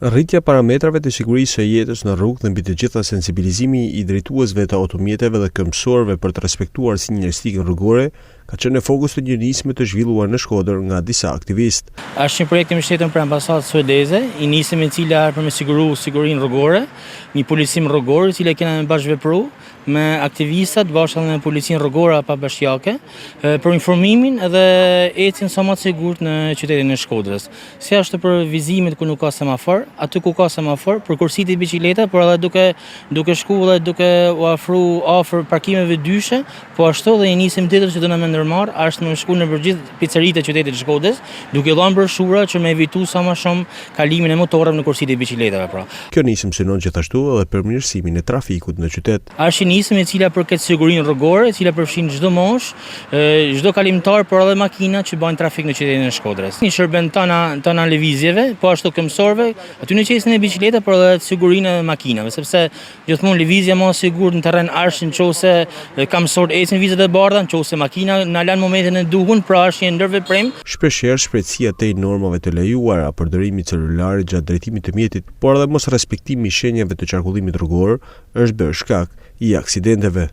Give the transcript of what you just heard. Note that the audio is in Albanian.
Rritja parametrave të sigurisë së jetës në rrugë dhe mbi të gjitha sensibilizimi i drejtuesve të automjeteve dhe këmbësorëve për të respektuar sinjalistikën rrugore ka qenë në fokus të një nisme të zhvilluar në Shkodër nga disa aktivistë. Është një projekt i mbështetur për ambasadën suedeze, i nisëm me cila për me sigurinë rrugore, një policim rrugor, i cila kena me bashkëvepru me aktivistat bashkë me policinë rrugore apo bashkiake për informimin dhe ecjen sa më të sigurt në qytetin e Shkodrës. Si ashtu për vizimet ku nuk ka semafor, aty ku ka semafor, për kursitë e biçikleta, por edhe duke shkuar dhe duke u afruar afër parkimeve dyshe, po ashtu dhe i nisim tjetër që do na më ndërmarr, është më shku në përgjithë piceritë e qytetit të Shkodrës, duke dhënë broshura që me evitu sa më shumë kalimin e motorëve në kursitë e biçikletave pra. Kjo nisim synon gjithashtu edhe përmirësimin e trafikut në qytet. Nisëm e cila përket sigurinë rrugore, e cila përfshin çdo moshë, çdo kalimtar, por edhe makina që bajnë trafik në qytetin e Shkodrës. Një shërben tana lëvizjeve, po ashtu këmbësorëve, aty në qesën e biçikleta, por edhe sigurinë e makinave, sepse gjithmonë lëvizja më e sigurt në terren arshin nëse këmbësorët ecin vizat e bardha, nëse makina na lën momentin e duhur, pra është një ndërveprim. Shpeshherë shpejtësia tej normave të lejuara, përdorimi i celularit gjatë drejtimit të mjetit, por edhe mos respektimi i shenjave të qarkullimit rrugor është bërë shkak i aksidenteve.